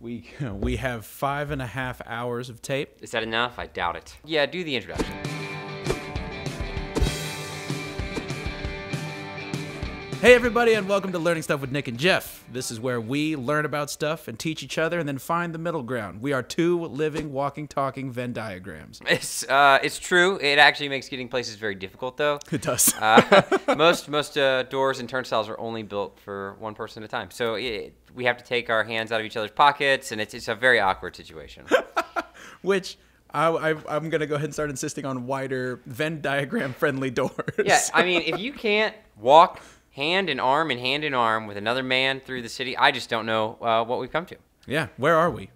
We have 5.5 hours of tape. Is that enough? I doubt it. Yeah, do the introduction. Hey everybody, and welcome to Learning Stuff with Nick and Jeff. This is where we learn about stuff and teach each other and then find the middle ground. We are two living, walking, talking Venn diagrams. It's true. It actually makes getting places very difficult, though. It does. Most doors and turnstiles are only built for one person at a time. So we have to take our hands out of each other's pockets, and it's a very awkward situation. Which I'm going to go ahead and start insisting on wider Venn diagram-friendly doors. Yeah, I mean, if you can't walk hand in arm with another man through the city, I just don't know what we've come to. Yeah, where are we?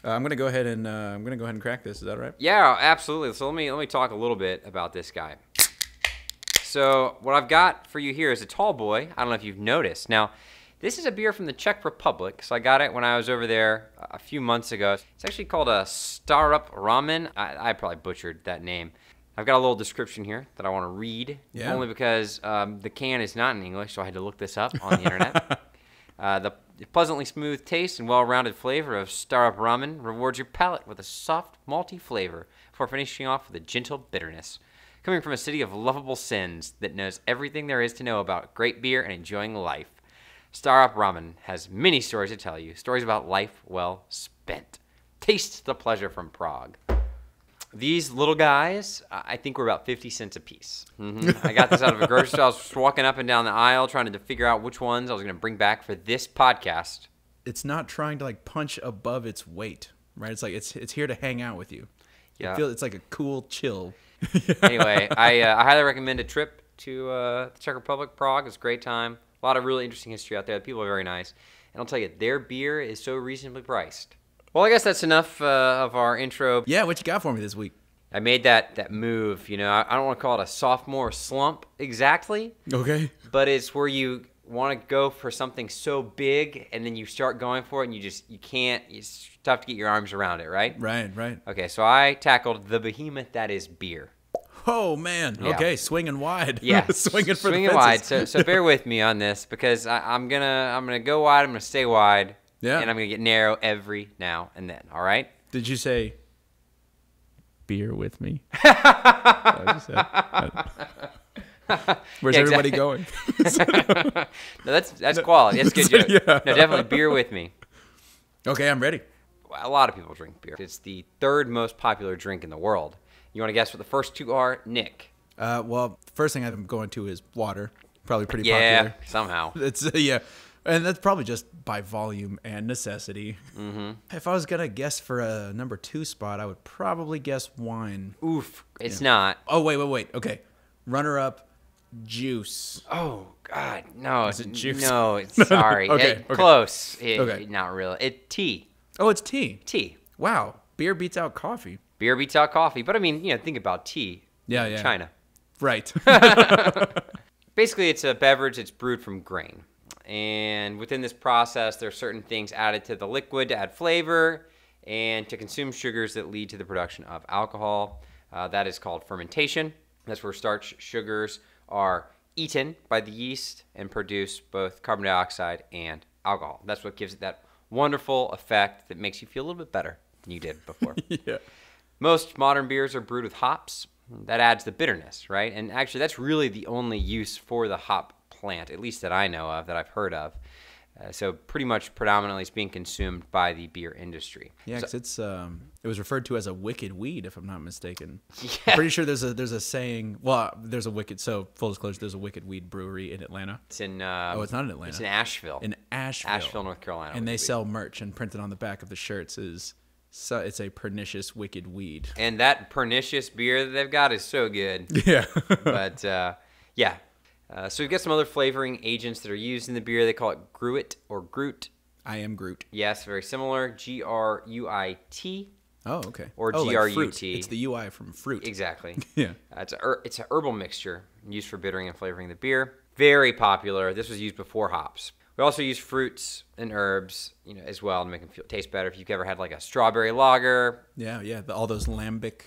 I'm gonna go ahead and crack this. Is that right? Yeah, absolutely. So let me talk a little bit about this guy. So what I've got for you here is a tall boy. I don't know if you've noticed. Now, this is a beer from the Czech Republic. So I got it when I was over there a few months ago. It's actually called a Starup Ramen. I probably butchered that name. I've got a little description here that I want to read, only because the can is not in English, so I had to look this up on the internet. The pleasantly smooth taste and well-rounded flavor of Starup Ramen rewards your palate with a soft, malty flavor before finishing off with a gentle bitterness. Coming from a city of lovable sins that knows everything there is to know about great beer and enjoying life, Starup Ramen has many stories to tell you, stories about life well spent. Taste the pleasure from Prague. These little guys, I think, were about 50 cents a piece. I got this out of a grocery store. I was walking up and down the aisle trying to figure out which ones I was going to bring back for this podcast. It's not trying to like punch above its weight, right? It's like it's here to hang out with you. Yeah. It's like a cool chill. Anyway, I highly recommend a trip to the Czech Republic, Prague. It's a great time. A lot of really interesting history out there. The people are very nice. And I'll tell you, their beer is so reasonably priced. Well, I guess that's enough of our intro. Yeah, what you got for me this week? I made that move, you know. I don't want to call it a sophomore slump exactly. Okay. But it's where you want to go for something so big, and then you start going for it, and you can't. It's tough to get your arms around it, right? Right. Okay, so I tackled the behemoth that is beer. Oh, man. Yeah. Okay, swinging wide. Yeah, swinging for the swinging wide. fences. So bear with me on this, because I'm gonna go wide. I'm gonna stay wide. Yeah. And I'm going to get narrow every now and then, all right? Did you say beer with me? Where's everybody going? No, that's quality. That's good joke. Yeah. No, definitely beer with me. Okay, I'm ready. A lot of people drink beer. It's the third most popular drink in the world. You want to guess what the first two are? Nick. Well, the first thing I'm going to is water. Probably pretty Yeah, popular. somehow. It's yeah. And that's probably just by volume and necessity. Mm-hmm. If I was going to guess for a number 2 spot, I would probably guess wine. Oof. It's not. Oh, wait. Okay. Runner-up, juice. Oh, God. No. Is it juice? No, sorry. Okay. Close. Okay. Not really. Tea. Oh, it's tea. Tea. Wow. Beer beats out coffee. Beer beats out coffee. But, I mean, think about tea. Yeah. China. Right. Basically, it's a beverage that's brewed from grain. And within this process, there are certain things added to the liquid to add flavor and to consume sugars that lead to the production of alcohol. That is called fermentation. That's where starch sugars are eaten by the yeast and produce both carbon dioxide and alcohol. That's what gives it that wonderful effect that makes you feel a little bit better than you did before. Yeah. Most modern beers are brewed with hops. That adds the bitterness, right? And actually, that's really the only use for the hop plant, at least that I know of, that I've heard of. So pretty much predominantly it's being consumed by the beer industry. Yeah, because it was referred to as a wicked weed, if I'm not mistaken. Yeah. I'm pretty sure there's a saying. Well, so full disclosure, there's a wicked weed brewery in Atlanta. It's in. It's not in Atlanta. It's in Asheville. Asheville, North Carolina. And they sell merch, and printed on the back of the shirts is. So it's a pernicious wicked weed. And that pernicious beer that they've got is so good. Yeah. But yeah. So we've got some other flavoring agents that are used in the beer. They call it Gruit or Groot. I am Groot. Yes, very similar. G-R-U-I-T. Oh, okay. Or G-R-U-T. G-R-U-T. Like it's the UI from fruit. Exactly. Yeah. It's a herbal mixture used for bittering and flavoring the beer. Very popular. This was used before hops. We also use fruits and herbs, as well to make them taste better. If you've ever had like a strawberry lager. Yeah. All those lambic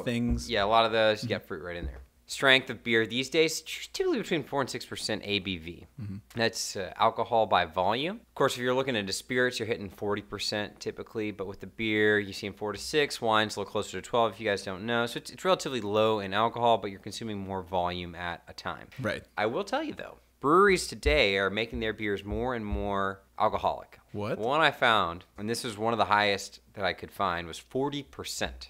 things. Yeah, a lot of those, you got fruit right in there. strength of beer these days, typically between 4 and 6% ABV. That's alcohol by volume. Of course, if you're looking into spirits, you're hitting 40% typically, but with the beer, you see 4 to 6. Wine's a little closer to 12 if you guys don't know. So it's relatively low in alcohol, but you're consuming more volume at a time. Right. I will tell you, though, breweries today are making their beers more and more alcoholic. What? One I found, and this was one of the highest that I could find, was 40%.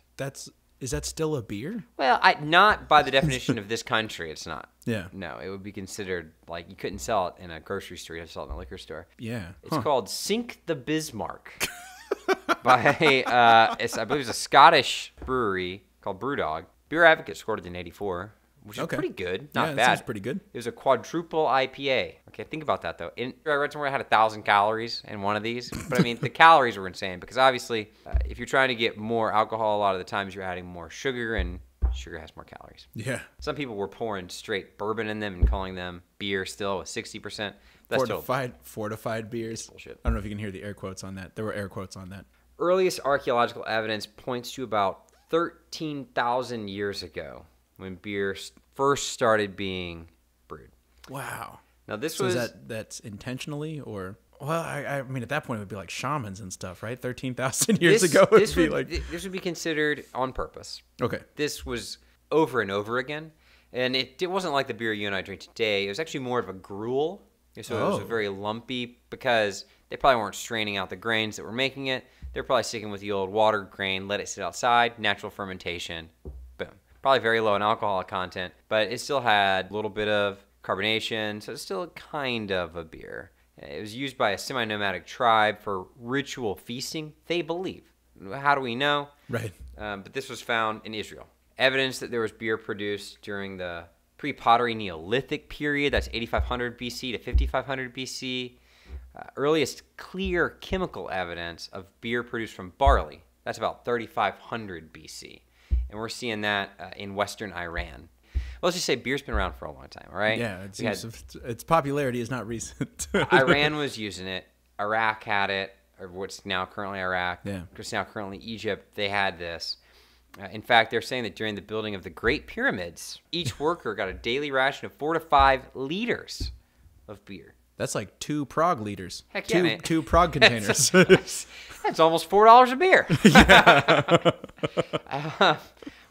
Is that still a beer? Well, not by the definition of this country, it's not. Yeah. No, it would be considered, like, you couldn't sell it in a grocery store, you have to sell it in a liquor store. Yeah. It's called Sink the Bismarck by, I believe it's a Scottish brewery called Brewdog. Beer Advocate scored it in 84. Which is pretty good, not bad. Sounds pretty good. It was a quadruple IPA. Okay, think about that, though. I read somewhere it had 1,000 calories in one of these. But, I mean, the calories were insane because, obviously, if you're trying to get more alcohol, a lot of the times you're adding more sugar, and sugar has more calories. Yeah. Some people were pouring straight bourbon in them and calling them beer still with 60%. That's Fortified beers. Bullshit. I don't know if you can hear the air quotes on that. There were air quotes on that. Earliest archaeological evidence points to about 13,000 years ago when beer first started being brewed. Wow. Now So is that's intentionally or? Well, I mean, at that point, it would be like shamans and stuff, right? 13,000 years ago, this would be considered on purpose. Okay. This was over and over again. And it wasn't like the beer you and I drink today. It was actually more of a gruel. So it was very lumpy because they probably weren't straining out the grains that were making it. They're probably sticking with the old water grain, let it sit outside, natural fermentation, boom. Probably very low in alcohol content, but it still had a little bit of carbonation, so it's still kind of a beer. It was used by a semi-nomadic tribe for ritual feasting, they believe. How do we know? Right. But this was found in Israel. Evidence that there was beer produced during the pre-pottery Neolithic period, that's 8500 BC to 5500 BC. Earliest clear chemical evidence of beer produced from barley, that's about 3500 BC. And we're seeing that in Western Iran. Well, let's just say beer's been around for a long time, all right? Yeah, its popularity is not recent. Iran was using it. Iraq had it, or what's now currently Iraq. Yeah. What's now currently Egypt. They had this. In fact, they're saying that during the building of the Great Pyramids, each worker got a daily ration of 4 to 5 liters of beer. That's like 2 Prague liters. Heck yeah, man. 2 Prague containers. That's almost $4 a beer.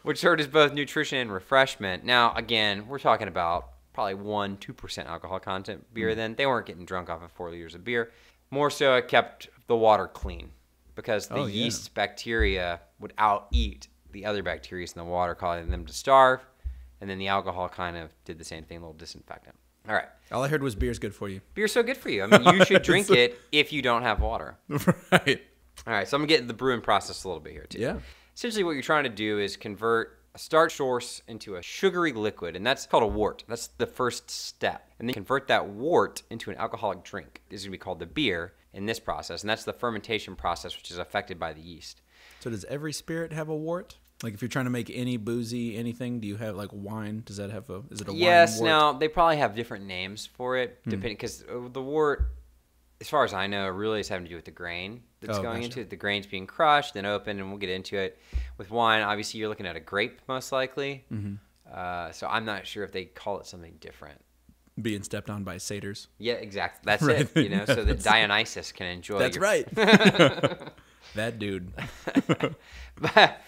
Which served as both nutrition and refreshment. Now, again, we're talking about probably 1-2% alcohol content beer then. They weren't getting drunk off of 4 liters of beer. More so, it kept the water clean because the yeast bacteria would out-eat the other bacteria in the water, causing them to starve. And then the alcohol kind of did the same thing, a little disinfectant. All right. All I heard was beer's good for you. Beer's so good for you. I mean, you should drink it if you don't have water. Right. All right, so I'm going to get into the brewing process a little bit here, too. Yeah. Essentially, what you're trying to do is convert a starch source into a sugary liquid, and that's called a wort. That's the first step. And then convert that wort into an alcoholic drink. This is going to be called the beer in this process, and that's the fermentation process, which is affected by the yeast. So does every spirit have a wort? Like if you're trying to make any boozy anything, do you have like wine? Does that have is it a wine wort? Yes, now they probably have different names for it, depending, because the wort, as far as I know, really is having to do with the grain that's going into it. The grain's being crushed, then opened, and we'll get into it. With wine, obviously you're looking at a grape most likely. So I'm not sure if they call it something different. Being stepped on by satyrs. Yeah, exactly. That's it. You know, so that Dionysus can enjoy. That's right. That dude. But,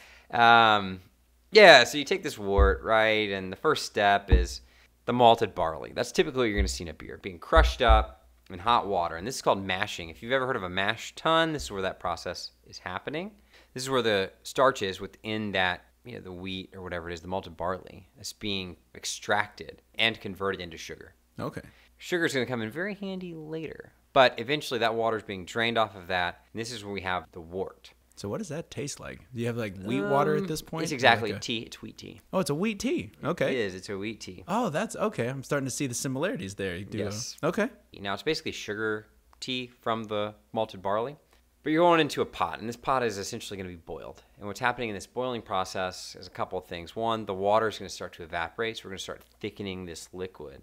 yeah, so you take this wort, right, and the first step is the malted barley. That's typically what you're going to see in a beer, being crushed up in hot water, and this is called mashing. If you've ever heard of a mash tun, this is where that process is happening. This is where the starch is within that, you know, the wheat or whatever it is, the malted barley, is being extracted and converted into sugar. Okay. Sugar is going to come in very handy later, but eventually that water is being drained off of that, and this is where we have the wort. So what does that taste like? Do you have like wheat water at this point? It's exactly tea. It's wheat tea. Oh, it's a wheat tea. Okay. It is. It's a wheat tea. Oh, that's okay. I'm starting to see the similarities there. You do, yes. Okay. Now, it's basically sugar tea from the malted barley, but you're going into a pot, and this pot is essentially going to be boiled. And what's happening in this boiling process is a couple of things. One, the water is going to start to evaporate, so we're going to start thickening this liquid.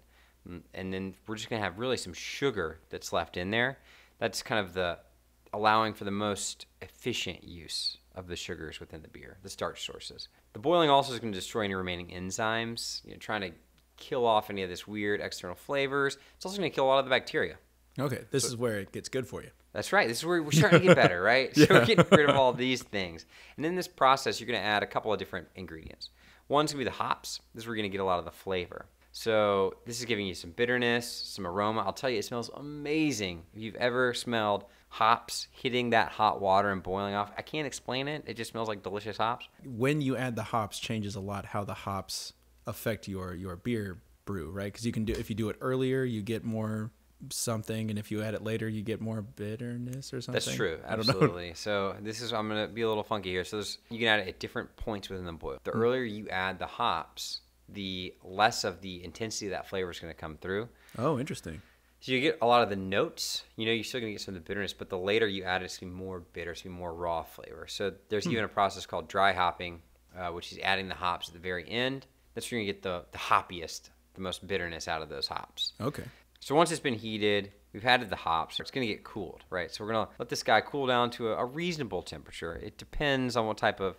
And then we're just going to have really some sugar that's left in there. That's kind of the allowing for the most efficient use of the sugars within the beer, the starch sources. The boiling also is going to destroy any remaining enzymes, trying to kill off any of this weird external flavors. It's also going to kill a lot of the bacteria. Okay, this is where it gets good for you. That's right. This is where we're starting to get better, right? So we're getting rid of all these things. And in this process, you're going to add a couple of different ingredients. One's going to be the hops. This is where you're going to get a lot of the flavor. So this is giving you some bitterness, some aroma. I'll tell you, it smells amazing. If you've ever smelled hops hitting that hot water and boiling off, I can't explain it. It just smells like delicious hops. When you add the hops, changes a lot how the hops affect your beer brew, right? Because you can do, if you do it earlier, you get more something, and if you add it later, you get more bitterness or something. That's true, absolutely. So this is, I'm going to be a little funky here. So you can add it at different points within the boil. The earlier you add the hops, the less of the intensity of that flavor is going to come through. Oh, interesting. So you get a lot of the notes. You're still going to get some of the bitterness, but the later you add it, it's going to be more bitter, it's going to be more raw flavor. So there's even a process called dry hopping, which is adding the hops at the very end. That's where you're going to get the hoppiest, the most bitterness out of those hops. Okay. So once it's been heated, we've added the hops, it's going to get cooled, right? So we're going to let this guy cool down to a reasonable temperature. It depends on what type of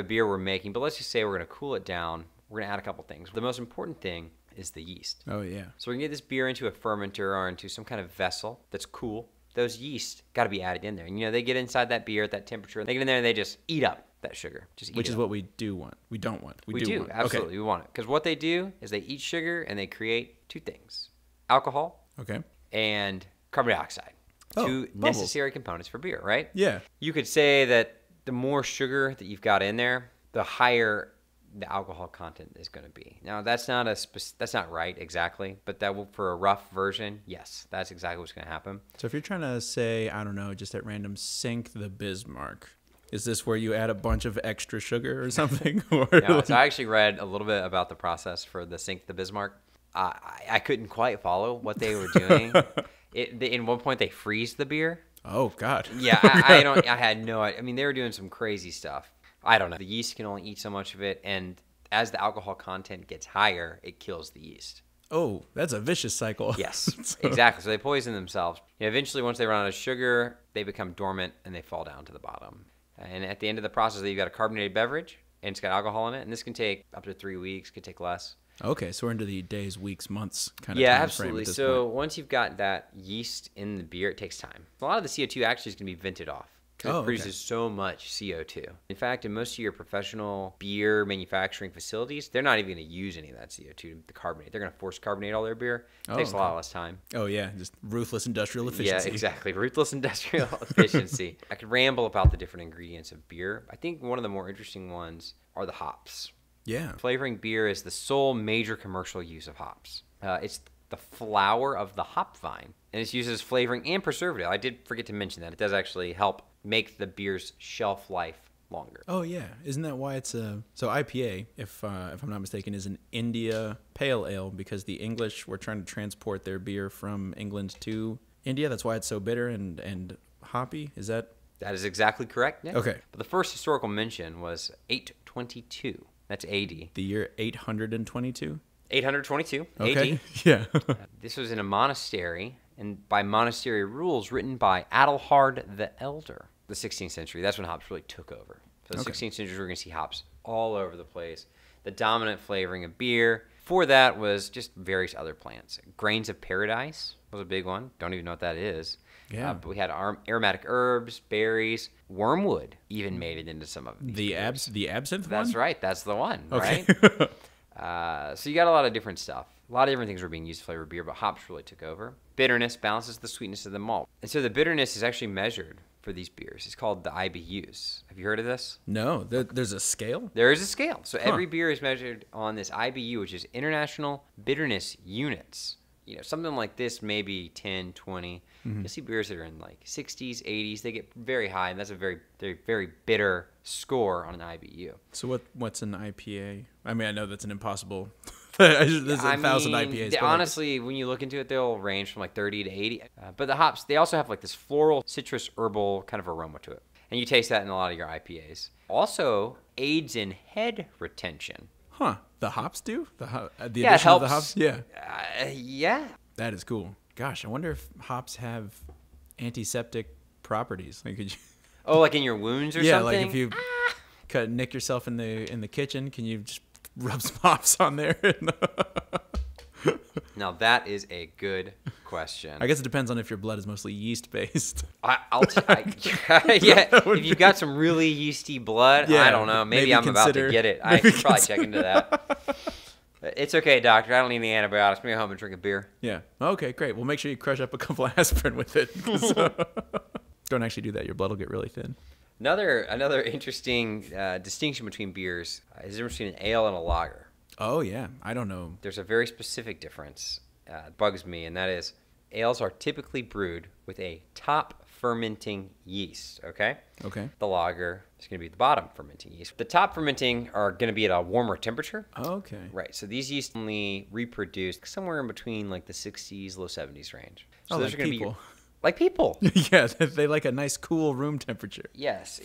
beer we're making, but let's just say we're going to cool it down. We're going to add a couple things. The most important thing is the yeast. Oh, yeah. So we're going to get this beer into a fermenter or into some kind of vessel that's cool. Those yeast got to be added in there. And, they get inside that beer at that temperature. They get in there and they just eat up that sugar. Which is what we do want. We don't want. We do, absolutely. Okay. We want it. Because what they do is they eat sugar and they create two things. Alcohol. Okay. And carbon dioxide. Two necessary components for beer, right? Yeah. You could say that the more sugar that you've got in there, the higher the alcohol content is going to be. Now, that's not right exactly, but for a rough version, yes, that's exactly what's going to happen. So if you're trying to say, I don't know, just at random, sink the Bismarck, is this where you add a bunch of extra sugar or something? No, so I actually read a little bit about the process for the sink the Bismarck. I couldn't quite follow what they were doing. In one point, they freeze the beer. Oh, God. Yeah, I had no idea. I mean, they were doing some crazy stuff. I don't know. The yeast can only eat so much of it, and as the alcohol content gets higher, it kills the yeast. Oh, that's a vicious cycle. Yes, exactly. So they poison themselves. Eventually, once they run out of sugar, they become dormant, and they fall down to the bottom. And at the end of the process, you've got a carbonated beverage, and it's got alcohol in it, and this can take up to 3 weeks, could take less. Okay, so we're into the days, weeks, months kind of time frame. Absolutely. So once you've got that yeast in the beer, it takes time. A lot of the CO2 actually is going to be vented off. It produces so much CO2. In fact, in most of your professional beer manufacturing facilities, they're not even going to use any of that CO2 to carbonate. They're going to force carbonate all their beer. It takes a lot less time. Oh, yeah. Just ruthless industrial efficiency. Yeah, exactly. Ruthless industrial efficiency. I could ramble about the different ingredients of beer. I think one of the more interesting ones are the hops. Yeah. Flavoring beer is the sole major commercial use of hops. It's the flower of the hop vine, and it's used as flavoring and preservative. I did forget to mention that. It does actually help make the beer's shelf life longer. Oh, yeah. Isn't that why it's so IPA, if I'm not mistaken, is an India pale ale, because the English were trying to transport their beer from England to India. That's why it's so bitter and hoppy. Is that? That is exactly correct. Yeah. Okay. But the first historical mention was 822. That's AD. The year 822? 822 okay. AD. Yeah. This was in a monastery, and by monastery rules written by Adelhard the Elder. The 16th century, that's when hops really took over. So the 16th century, we're going to see hops all over the place. The dominant flavoring of beer. Before that was just various other plants. Grains of paradise was a big one. Don't even know what that is. Yeah. But we had aromatic herbs, berries, wormwood even made it into some of these the absinthe one? That's right. That's the one, okay. right? So you got a lot of different stuff. A lot of different things were being used to flavor beer, but hops really took over. Bitterness balances the sweetness of the malt. And so the bitterness is actually measured for these beers. It's called the IBUs. Have you heard of this? No. There's a scale? There is a scale. So every beer is measured on this IBU, which is International Bitterness Units. Something like this, maybe 10, 20. You'll see beers that are in like 60s, 80s. They get very high, and that's a very, very, very bitter score on an IBU. So what's an IPA? I mean, I know that's an impossible. There's 1,000 IPAs. Honestly, when you look into it, they'll range from like 30 to 80. But the hops, they also have like this floral, citrus, herbal kind of aroma to it. And you taste that in a lot of your IPAs. Also aids in head retention. Huh. The hops do? The addition it helps. Of the hops? Yeah. Yeah. That is cool. Gosh, I wonder if hops have antiseptic properties? Like, could you? Oh, like in your wounds or Yeah, something? like if you nick yourself in the kitchen, can you just rub some hops on there? Now that is a good question. I guess it depends on if your blood is mostly yeast based. Yeah, if you've got some really yeasty blood, Yeah, I don't know. Maybe I'm about to get it. I should probably check into that. It's okay, doctor. I don't need any antibiotics. I'm going to go home and drink a beer. Yeah. Okay, great. Well, make sure you crush up a couple of aspirin with it. Don't actually do that. Your blood will get really thin. Another interesting distinction between beers is the difference between an ale and a lager. Oh, yeah. I don't know. There's a very specific difference. It bugs me, and that is ales are typically brewed with a top fermenting yeast, okay? Okay. The lager is going to be the bottom fermenting yeast. The top fermenting are going to be at a warmer temperature. Okay. Right. So these yeast only reproduce somewhere in between like the 60s, low 70s range. So Oh, those like are going to people. be like people. Yeah, they like a nice cool room temperature. Yes.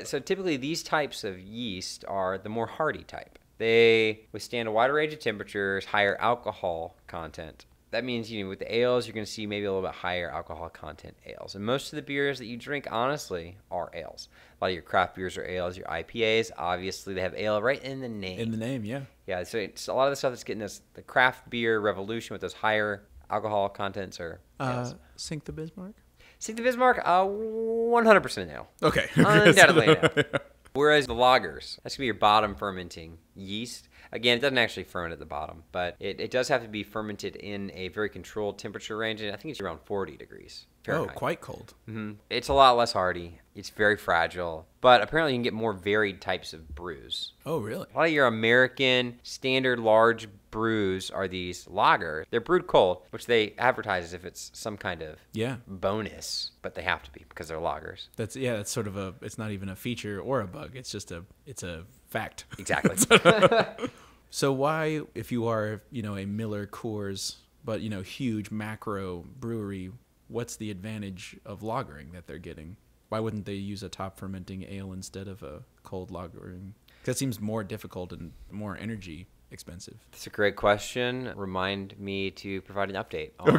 So typically these types of yeast are the more hardy type. They withstand a wider range of temperatures, higher alcohol content. That means, with the ales, you're going to see maybe a little bit higher alcohol content ales. And most of the beers that you drink, honestly, are ales. A lot of your craft beers are ales. Your IPAs, obviously, they have ale right in the name. In the name, yeah. Yeah, so it's a lot of the stuff that's getting us the craft beer revolution with those higher alcohol contents are ales. Sink the Bismarck? Sink the Bismarck, 100% ale. Okay. Undoubtedly an ale. Whereas the lagers, that's going to be your bottom fermenting yeast. Again, it doesn't actually ferment at the bottom, but it does have to be fermented in a very controlled temperature range, and I think it's around 40 degrees Fahrenheit. Oh, quite cold. Mm-hmm. It's a lot less hardy. It's very fragile, but apparently you can get more varied types of brews. Oh, really? A lot of your American standard large brews are these lagers. They're brewed cold, which they advertise as if it's some kind of bonus, but they have to be because they're lagers. That's sort of it's not even a feature or a bug. It's just it's a fact. Exactly. So why, if you are, a Miller Coors, but, huge macro brewery, what's the advantage of lagering that they're getting? Why wouldn't they use a top fermenting ale instead of a cold lagering? That seems more difficult and more energy expensive. That's a great question. Remind me to provide an update on our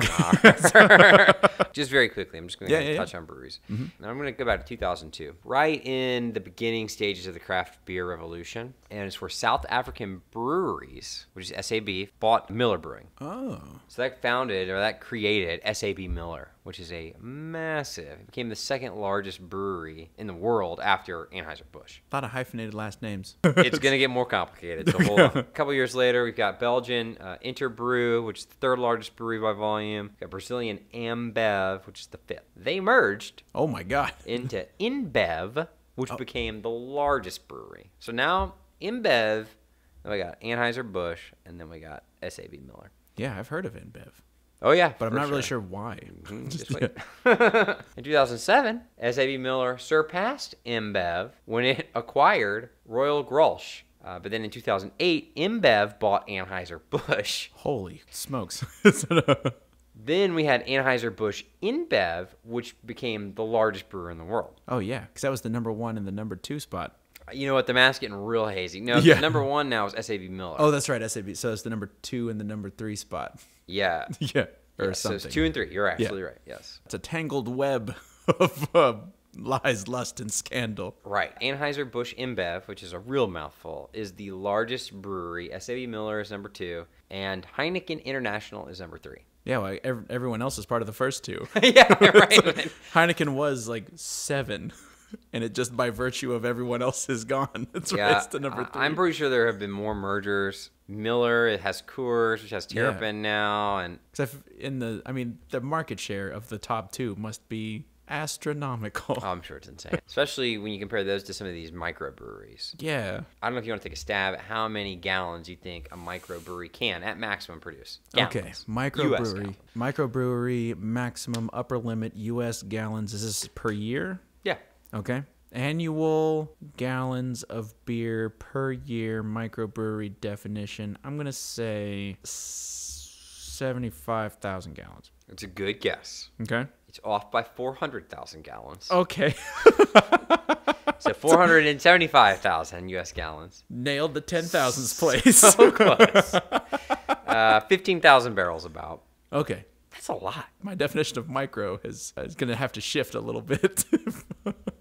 just very quickly. I'm just going to touch on breweries. Mm-hmm. Now I'm going to go back to 2002, right in the beginning stages of the craft beer revolution, and it's where South African breweries, which is SAB, bought Miller Brewing. Oh. So that created SAB Miller, which is it became the second largest brewery in the world after Anheuser-Busch. A lot of hyphenated last names. It's going to get more complicated, so hold on. A couple years later, we've got Belgian Interbrew, which is the third largest brewery by volume. We've got Brazilian Ambev, which is the fifth. They merged. Oh, my God. Into InBev, which became the largest brewery. So now, InBev, then we got Anheuser-Busch, and then we got SAB Miller. Yeah, I've heard of InBev. Oh, yeah. But I'm not really sure why. Just wait. In 2007, SAB Miller surpassed InBev when it acquired Royal Grolsch. But then in 2008, InBev bought Anheuser-Busch. Holy smokes. Then we had Anheuser-Busch InBev, which became the largest brewer in the world. Oh, yeah, because that was the number 1 and the number 2 spot. You know what? The math's getting real hazy. No, the number 1 now is SAB Miller. Oh, that's right, SAB. So it's the number 2 and the number 3 spot. Yeah. Yeah. Or something. So it's 2 and 3. You're absolutely right. Yes. It's a tangled web of lies, lust, and scandal. Right. Anheuser-Busch InBev, which is a real mouthful, is the largest brewery. SAB Miller is number 2, and Heineken International is number 3. Yeah, well, everyone else is part of the first 2. Yeah, right. Heineken was like 7. And it just by virtue of everyone else is gone. It's raised to number 3. I'm pretty sure there have been more mergers. Miller, it has Coors, which has Terrapin now, and the market share of the top 2 must be astronomical. I'm sure it's insane, especially when you compare those to some of these microbreweries. Yeah. I don't know if you want to take a stab at how many gallons you think a microbrewery can at maximum produce. Gallons. Okay, microbrewery maximum upper limit U.S. gallons. Is this per year? Yeah. Okay. Annual gallons of beer per year microbrewery definition. I'm going to say 75,000 gallons. It's a good guess. Okay. It's off by 400,000 gallons. Okay. So 475,000 U.S. gallons. Nailed the 10,000s place. So close. 15,000 barrels about. Okay. That's a lot. My definition of micro is going to have to shift a little bit.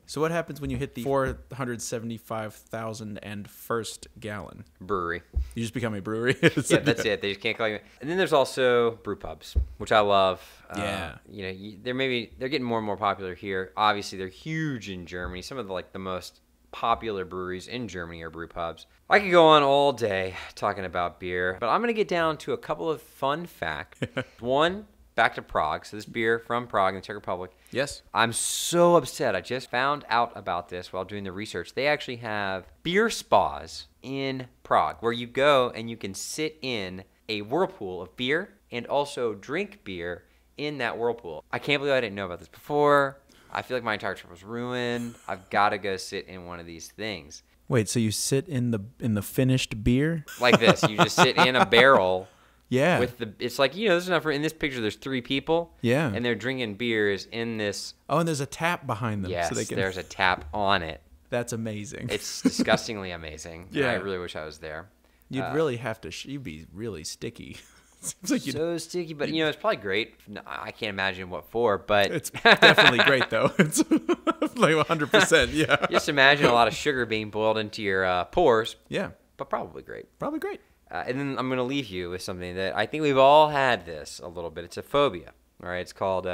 So what happens when you hit the 475,001st gallon? Brewery. You just become a brewery? Yeah, that's it. They just can't call you. And then there's also brew pubs, which I love. Yeah. They're getting more and more popular here. Obviously, they're huge in Germany. Some of the most popular breweries in Germany are brew pubs. I could go on all day talking about beer, but I'm going to get down to a couple of fun facts. One, back to Prague. So this beer from Prague in the Czech Republic. Yes. I'm so upset. I just found out about this while doing the research. They actually have beer spas in Prague where you go and you can sit in a whirlpool of beer and also drink beer in that whirlpool. I can't believe I didn't know about this before. I feel like my entire trip was ruined. I've got to go sit in one of these things. Wait, so you sit in the finished beer? Like this. You just sit in a barrel. Yeah. It's like, there's enough in this picture. There's 3 people. Yeah. And they're drinking beers in this. Oh, and there's a tap behind them. Yes, so they can... there's a tap on it. That's amazing. It's disgustingly amazing. Yeah. I really wish I was there. You'd really have to. You'd be really sticky. Seems like so sticky, but it's probably great. I can't imagine what for, but it's definitely great though. It's like 100%. Yeah. Just imagine a lot of sugar being boiled into your pores. Yeah. But probably great. Probably great. And then I'm going to leave you with something that I think we've all had this a little bit. It's a phobia. All right. It's called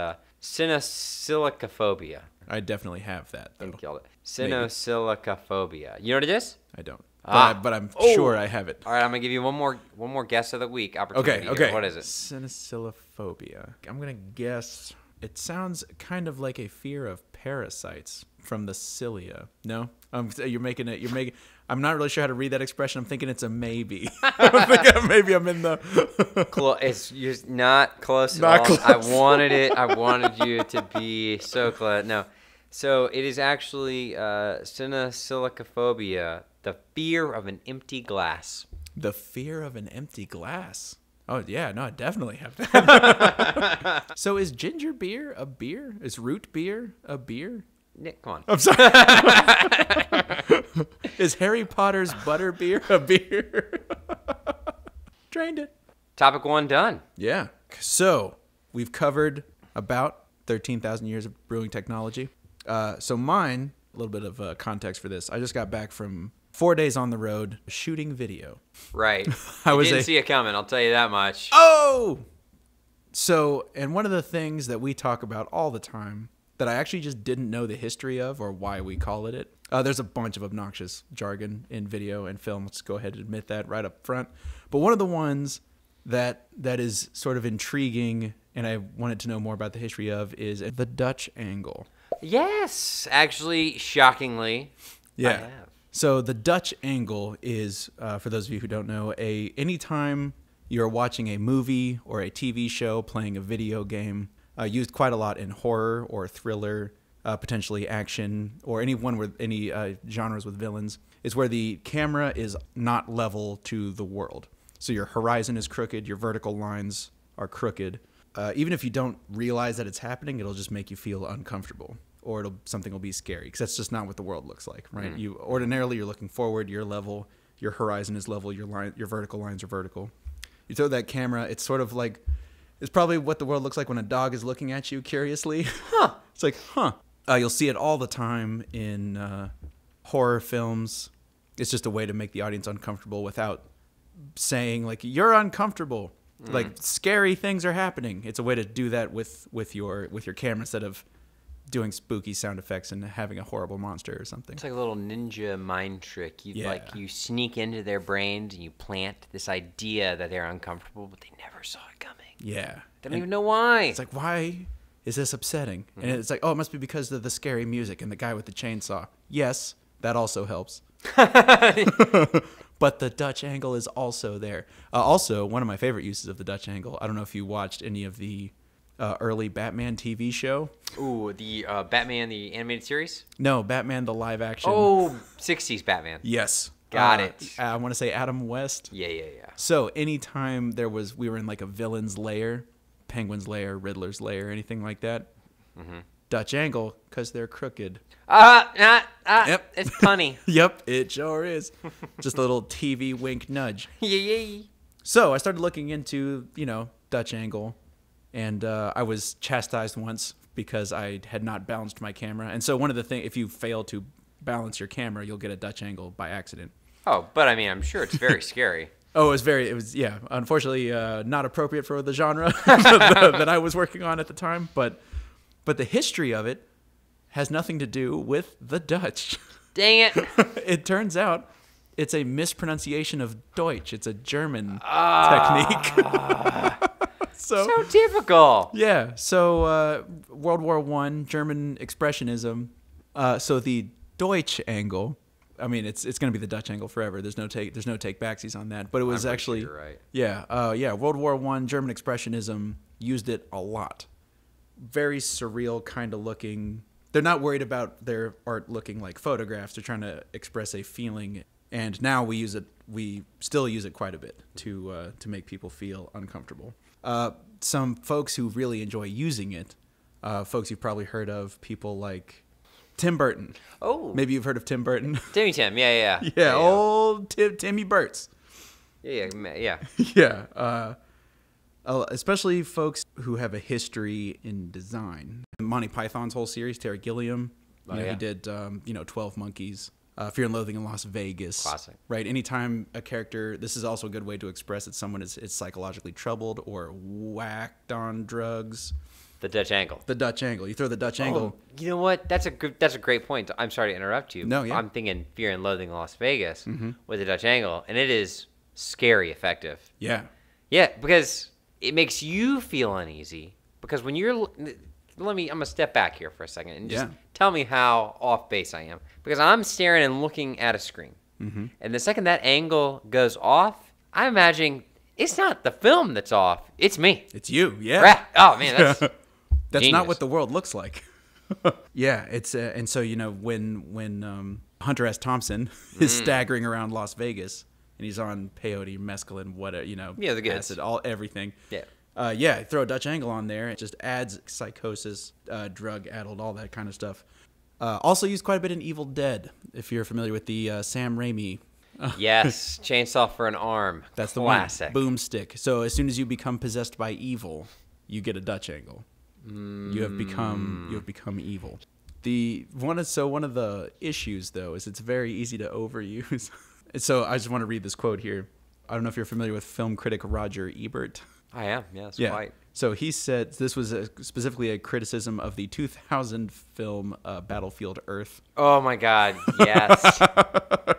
cynosilicophobia. I definitely have that though. I killed it. Cynosilicophobia. You know what it is? I don't. But I'm sure I have it. All right, I'm gonna give you one more guess of the week opportunity. Okay. What is it? Cynosilicophobia. I'm gonna guess. It sounds kind of like a fear of parasites from the cilia. No, you're making it. I'm not really sure how to read that expression. I'm thinking it's a maybe. Maybe I'm in the. It's just not close at Not all. close. I wanted it. I wanted you to be so close. No, so it is actually cynosilicophobia. The fear of an empty glass. The fear of an empty glass. Oh, yeah. No, I definitely have that. So is ginger beer a beer? Is root beer a beer? Nick, come on. I'm sorry. Is Harry Potter's butter beer a beer? Drained it. Topic 1 done. Yeah. So we've covered about 13,000 years of brewing technology. So mine, a little bit of context for this. I just got back from 4 days on the road shooting video. Right. I didn't see it coming, I'll tell you that much. Oh! So, and one of the things that we talk about all the time that I actually just didn't know the history of or why we call it, there's a bunch of obnoxious jargon in video and film. Let's go ahead and admit that right up front. But one of the ones that is sort of intriguing and I wanted to know more about the history of is the Dutch angle. Yes, actually, shockingly, Yeah. I have. So the Dutch angle is, for those of you who don't know, anytime you're watching a movie or a TV show, playing a video game, used quite a lot in horror or thriller, potentially action, or any genres with villains, is where the camera is not level to the world. So your horizon is crooked, your vertical lines are crooked. Even if you don't realize that it's happening, it'll just make you feel uncomfortable. Or something will be scary because that's just not what the world looks like, right? Ordinarily you're looking forward, you're level, your horizon is level, your vertical lines are vertical. You throw that camera, it's sort of like, it's probably what the world looks like when a dog is looking at you curiously. Huh. It's like, you'll see it all the time in horror films. It's just a way to make the audience uncomfortable without saying like you're uncomfortable, like scary things are happening. It's a way to do that with your camera instead of doing spooky sound effects and having a horrible monster or something. It's like a little ninja mind trick. You sneak into their brains and you plant this idea that they're uncomfortable, but they never saw it coming. Yeah. They don't even know why. It's like, why is this upsetting? And it's like, oh, it must be because of the scary music and the guy with the chainsaw. Yes, that also helps. But the Dutch angle is also there. Also, one of my favorite uses of the Dutch angle, I don't know if you watched any of the early Batman TV show. Ooh, the Batman, the animated series? No, Batman, the live action. Oh, 60s Batman. Yes. Got it. I want to say Adam West. Yeah. So anytime we were in like a villain's lair, Penguin's lair, Riddler's lair, anything like that, Dutch angle, because they're crooked. Yep. It's punny. Yep, it sure is. Just a little TV wink nudge. Yeah. So I started looking into, Dutch angle. And I was chastised once because I had not balanced my camera. And so one of the things, if you fail to balance your camera, you'll get a Dutch angle by accident. Oh, but I mean, I'm sure it's very scary. Oh, yeah, unfortunately not appropriate for the genre that I was working on at the time. But the history of it has nothing to do with the Dutch. Dang it. It turns out it's a mispronunciation of Deutsch. It's a German technique. So typical. Yeah. So World War I, German Expressionism. So the Deutsch angle, I mean, it's going to be the Dutch angle forever. There's no take backsies on that. But it was actually, sure you're right. Yeah. World War I, German Expressionism used it a lot. Very surreal kind of looking. They're not worried about their art looking like photographs. They're trying to express a feeling. And now we use it. We still use it quite a bit to make people feel uncomfortable. Some folks who really enjoy using it, folks you've probably heard of, people like Tim Burton. Oh, maybe you've heard of Tim Burton. Timmy Tim, yeah. Yeah, old Timmy Burt's. Yeah. Yeah. Especially folks who have a history in design. Monty Python's whole series, Terry Gilliam. He did 12 Monkeys. Fear and Loathing in Las Vegas. Classic. Right? Anytime a character, this is also a good way to express that someone is psychologically troubled or whacked on drugs. The Dutch angle. The Dutch angle. You throw the Dutch angle. You know what? That's a great point. I'm sorry to interrupt you. No, yeah. I'm thinking Fear and Loathing in Las Vegas with the Dutch angle, and it is scary effective. Yeah. Yeah, because it makes you feel uneasy. Because when you're... I'm going to step back here for a second and just tell me how off base I am. Because I'm staring and looking at a screen. Mm-hmm. And the second that angle goes off, I imagine it's not the film that's off. It's me. It's you, yeah. Oh, man, that's That's genius. not what the world looks like. Yeah, it's and so when Hunter S. Thompson is staggering around Las Vegas and he's on peyote, mescaline, whatever, the goods. acid, everything. Yeah. Throw a Dutch angle on there. It just adds psychosis, drug-addled, all that kind of stuff. Also used quite a bit in Evil Dead, if you're familiar with the Sam Raimi. Yes, chainsaw for an arm. That's classic. The one. Boomstick. So as soon as you become possessed by evil, you get a Dutch angle. You have become evil. One of the issues though is it's very easy to overuse. So I just want to read this quote here. I don't know if you're familiar with film critic Roger Ebert. I am, yes, yeah. Quite. So he said this was specifically a criticism of the 2000 film Battlefield Earth. Oh my God, yes.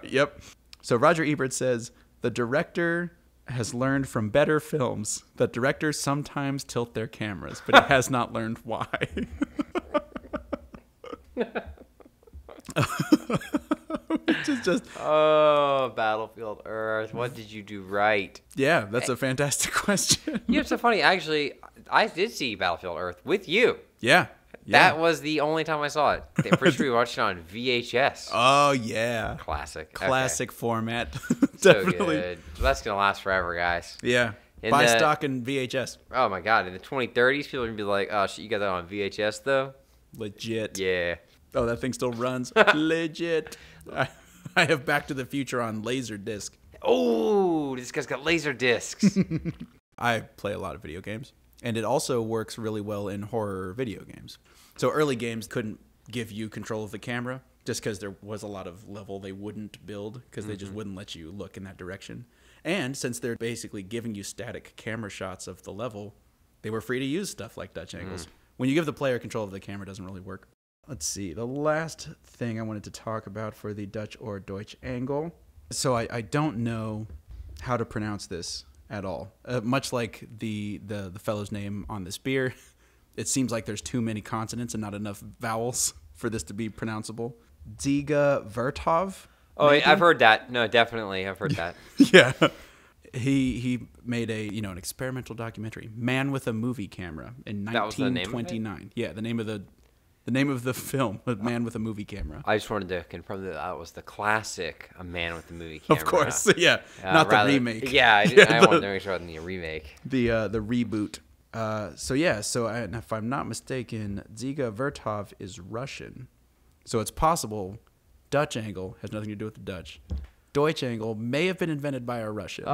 Yep. So Roger Ebert says, the director has learned from better films that directors sometimes tilt their cameras, but he has not learned why. Which is just... Oh, Battlefield Earth. What did you do right? Yeah, that's a fantastic question. It's so funny. Actually, I did see Battlefield Earth with you. Yeah. That was the only time I saw it. I'm pretty sure we watched it on VHS. Oh, yeah. Classic Format. So Definitely. good. That's going to last forever, guys. Yeah. Buy stock in VHS. Oh, my God. In the 2030s, people are going to be like, oh, shit, you got that on VHS, though? Legit. Yeah. Oh, that thing still runs. Legit. I have Back to the Future on Laserdisc. Oh, this guy's got laser discs. I play a lot of video games, and it also works really well in horror video games. So early games couldn't give you control of the camera just because there was a lot of level they wouldn't build because they just wouldn't let you look in that direction. And since they're basically giving you static camera shots of the level, they were free to use stuff like Dutch angles. When you give the player control of the camera, it doesn't really work. Let's see. The last thing I wanted to talk about for the Dutch or Deutsch angle. So I don't know how to pronounce this at all. Much like the fellow's name on this beer, it seems like there's too many consonants and not enough vowels for this to be pronounceable. Dziga Vertov. Oh, I've heard that. No, definitely, I've heard that. Yeah. He made an experimental documentary, Man with a Movie Camera, in 1929. Yeah, the name of the film, Man with a Movie Camera. I just wanted to confirm that was the classic A Man with a Movie Camera. Of course, yeah. Not the remake. Yeah, I wanted to make sure it wasn't the remake. The reboot. So if I'm not mistaken, Dziga Vertov is Russian. So it's possible Dutch angle has nothing to do with the Dutch. Deutsch angle may have been invented by a Russian.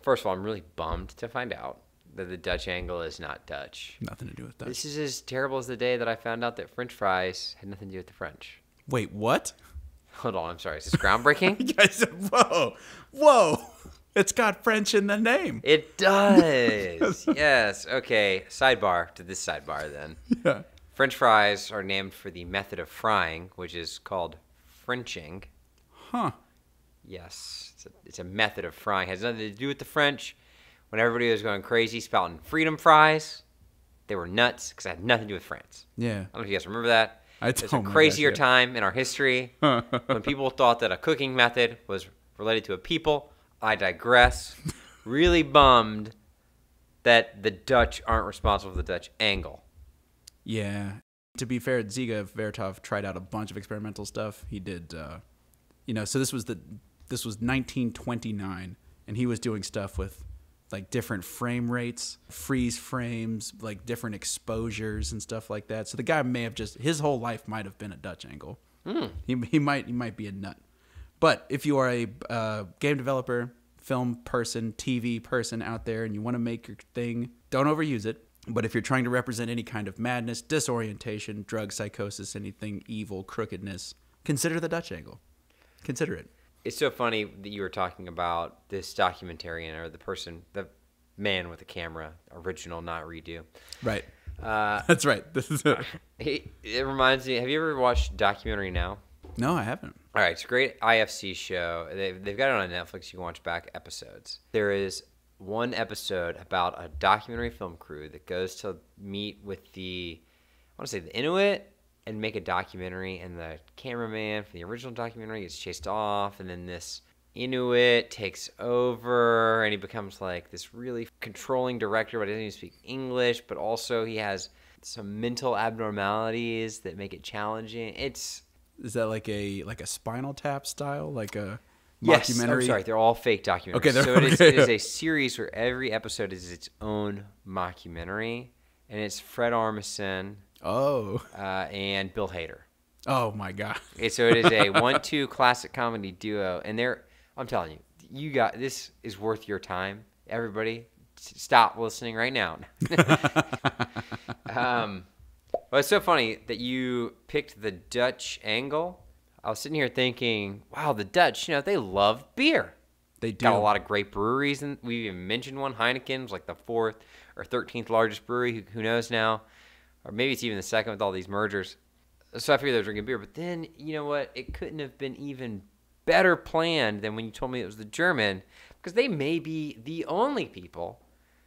First of all, I'm really bummed to find out that the Dutch angle is not Dutch. Nothing to do with Dutch. This is as terrible as the day that I found out that French fries had nothing to do with the French. Wait, what? Hold on, I'm sorry. Is this groundbreaking? Guys, whoa. It's got French in the name. It does. Yes. Okay. Sidebar to this sidebar then. Yeah. French fries are named for the method of frying, which is called Frenching. Huh. Yes. It's a method of frying. It has nothing to do with the French. When everybody was going crazy spouting freedom fries, they were nuts because it had nothing to do with France. Yeah. I don't know if you guys remember that. It's a don't. crazier time in our history when people thought that a cooking method was related to a people. I digress. Really bummed that the Dutch aren't responsible for the Dutch angle. Yeah. To be fair, Dziga Vertov tried out a bunch of experimental stuff. He did, so this was 1929, and he was doing stuff with like different frame rates, freeze frames, like different exposures and stuff like that. So the guy may have his whole life might have been a Dutch angle. He might be a nut. But if you are a game developer, film person, TV person out there, and you want to make your thing, don't overuse it. But if you're trying to represent any kind of madness, disorientation, drug psychosis, anything evil, crookedness, consider the Dutch angle. Consider it. It's so funny that you were talking about this documentarian or the man with the camera, original, not redo. Right. That's right. This is it. It reminds me, have you ever watched Documentary Now? No, I haven't. All right, it's a great IFC show. They've got it on Netflix. You can watch back episodes. There is one episode about a documentary film crew that goes to meet with the Inuit and make a documentary, and the cameraman from the original documentary gets chased off, and then this Inuit takes over, and he becomes like this really controlling director, but he doesn't even speak English, but also he has some mental abnormalities that make it challenging. Is that like a Spinal Tap style, like a yes, mockumentary? I'm sorry, they're all fake documentaries. Okay, so it is a series where every episode is its own mockumentary, and it's Fred Armisen and Bill Hader. Oh my God! So it is a 1-2 classic comedy duo, and I'm telling you, this is worth your time. Everybody, stop listening right now. Well, it's so funny that you picked the Dutch angle. I was sitting here thinking, wow, the Dutch, they love beer. They do. Got a lot of great breweries, and we even mentioned one. Heineken's like the 4th or 13th largest brewery. Who knows now? Or maybe it's even the 2nd with all these mergers. So I figured they were drinking beer. But then, you know what? It couldn't have been even better planned than when you told me it was the German, because they may be the only people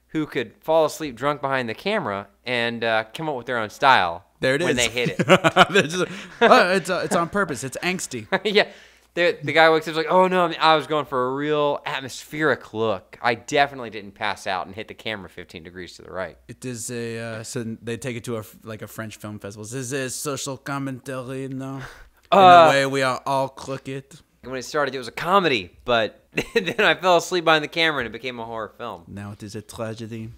who could fall asleep drunk behind the camera and come up with their own style. There it is. When they hit it. It's on purpose. It's angsty. Yeah. The guy wakes up like, oh, no, I was going for a real atmospheric look. I definitely didn't pass out and hit the camera 15 degrees to the right. It is so they take it to a French film festival. This is social commentary, no? In the way we are all crooked. When it started, it was a comedy, but then I fell asleep behind the camera and it became a horror film. Now it is a tragedy.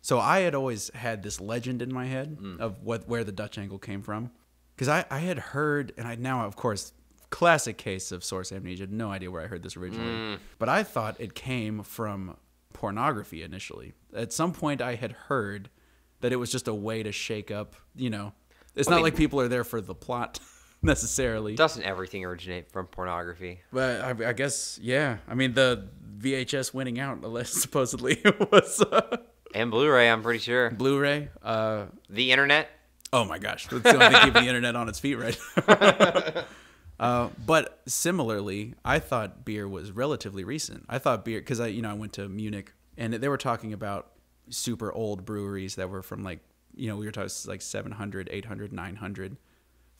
So I had always had this legend in my head of where the Dutch angle came from. Because I had heard, and I now, of course, classic case of source amnesia, no idea where I heard this originally. But I thought it came from pornography initially. At some point I had heard that it was just a way to shake up, It's not like people are there for the plot necessarily. Doesn't everything originate from pornography? But I guess, yeah. I mean, the VHS winning out, supposedly, was... and Blu-ray, I'm pretty sure. Blu-ray. The internet. Oh, my gosh. That's the only thing keeping the internet on its feet, right? But similarly, I thought beer was relatively recent. I thought beer, because I went to Munich, and they were talking about super old breweries that were from we were talking like 700, 800, 900.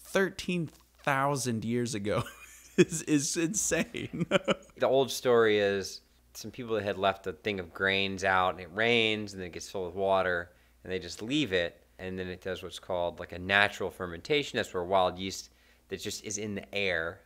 13,000 years ago is insane. The old story is some people that had left a thing of grains out, and it rains, and then it gets filled with water, and they just leave it, and then it does what's called like a natural fermentation. That's where wild yeast that just is in the air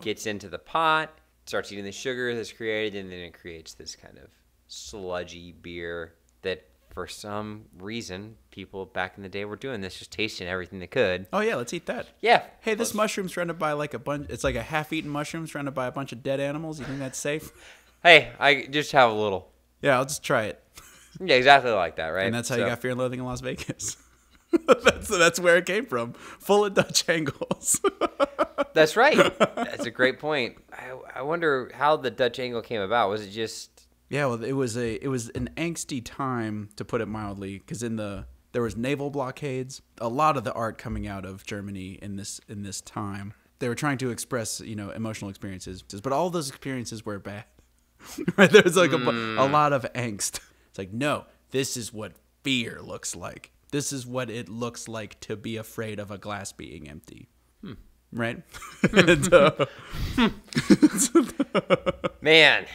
gets into the pot, starts eating the sugar that's created, and then it creates this kind of sludgy beer that for some reason people back in the day were doing this, just tasting everything they could. Oh yeah, let's eat that. Yeah. Hey, this mushroom's trying to buy like a bunch. It's like a half-eaten mushroom trying to buy a bunch of dead animals. You think that's safe? Hey, I just have a little. Yeah, I'll just try it. Yeah, exactly like that, right? And that's how you got Fear and Loathing in Las Vegas. That's where it came from, full of Dutch angles. That's right. That's a great point. I wonder how the Dutch angle came about. Was it just? Yeah, well, it was an angsty time, to put it mildly, because there was naval blockades. A lot of the art coming out of Germany in this time, they were trying to express emotional experiences, but all those experiences were bad. Right? There was like a lot of angst. It's like, no, this is what fear looks like. This is what it looks like to be afraid of a glass being empty. Right? Man,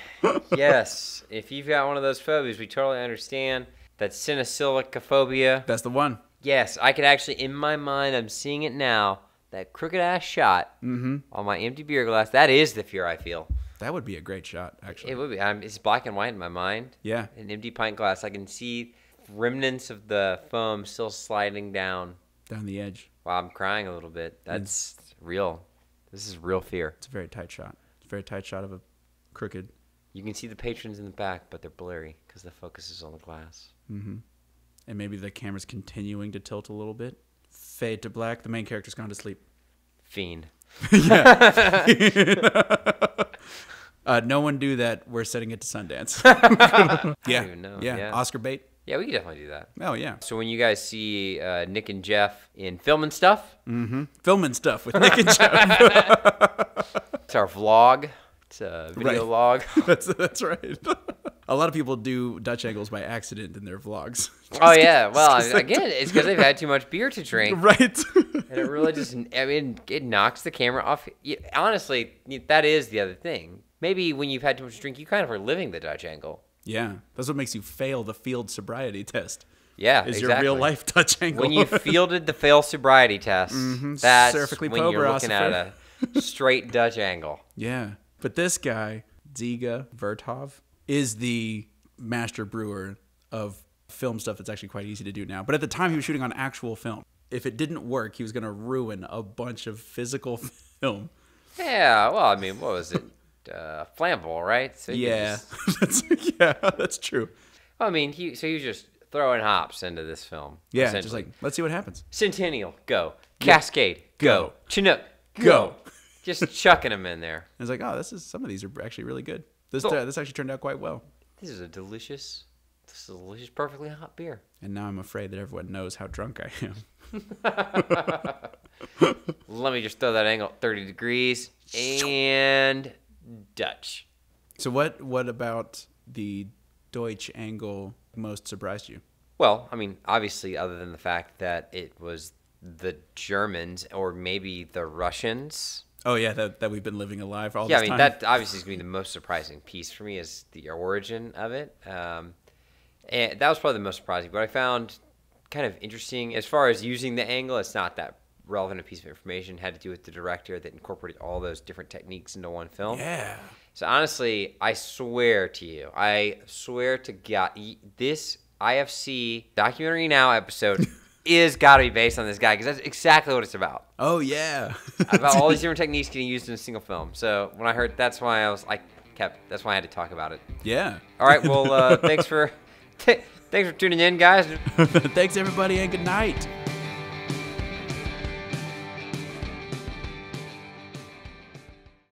yes. If you've got one of those phobias, we totally understand. That cynosilicophobia. That's the one. Yes, I could actually, in my mind, I'm seeing it now. That crooked ass shot on my empty beer glass. That is the fear I feel. That would be a great shot, actually. It would be. It's black and white in my mind. Yeah. An empty pint glass. I can see remnants of the foam still sliding down the edge. Wow, I'm crying a little bit. That's real. This is real fear. It's a very tight shot. It's a very tight shot of a crooked. You can see the patrons in the back, but they're blurry because the focus is on the glass. Mm-hmm. And maybe the camera's continuing to tilt a little bit. Fade to black. The main character's gone to sleep. Fiend. Yeah. No one do that. We're setting it to Sundance. Yeah. I don't even know. Yeah. Oscar bait. Yeah, we could definitely do that. Oh, yeah. So when you guys see Nick and Jeff in filming stuff. Mm-hmm. Filming stuff with Nick and Jeff. It's our vlog. It's a video log. That's right. A lot of people do Dutch angles by accident in their vlogs. Oh, yeah. Well, again, it's because they've had too much beer to drink. Right. And it really just, it knocks the camera off. Honestly, that is the other thing. Maybe when you've had too much to drink, you kind of are living the Dutch angle. Yeah. That's what makes you fail the field sobriety test. Yeah, is exactly. your real life Dutch angle. When you fielded the fail sobriety test, that's when you're looking at a straight Dutch angle. Yeah. But this guy, Ziga Vertov, is the master brewer of film stuff that's actually quite easy to do now. But at the time, he was shooting on actual film. If it didn't work, he was going to ruin a bunch of physical film. Yeah, well, I mean, what was it? Flammable, right? So yeah. That's true. Well, I mean, he was just throwing hops into this film. Yeah, just like, let's see what happens. Centennial, go. Cascade, go. Chinook, go. Just chucking them in there. I was like, oh, some of these are actually really good. This actually turned out quite well. This is a delicious, perfectly hot beer. And now I'm afraid that everyone knows how drunk I am. Let me just throw that angle 30 degrees and Dutch. So what about the Deutsch angle most surprised you? Well, I mean, obviously, other than the fact that it was the Germans or maybe the Russians. Oh, yeah, that we've been living alive all this time. Yeah, I mean, that obviously is going to be the most surprising piece for me is the origin of it. And that was probably the most surprising. What I found kind of interesting, as far as using the angle, it's not that relevant a piece of information. It had to do with the director that incorporated all those different techniques into one film. Yeah. So honestly, I swear to God, this IFC Documentary Now episode is got to be based on this guy because that's exactly what it's about. Oh, yeah. About all these different techniques getting used in a single film. So when I heard, that's why I had to talk about it. Yeah. All right, well, thanks for tuning in, guys. Thanks, everybody, and good night.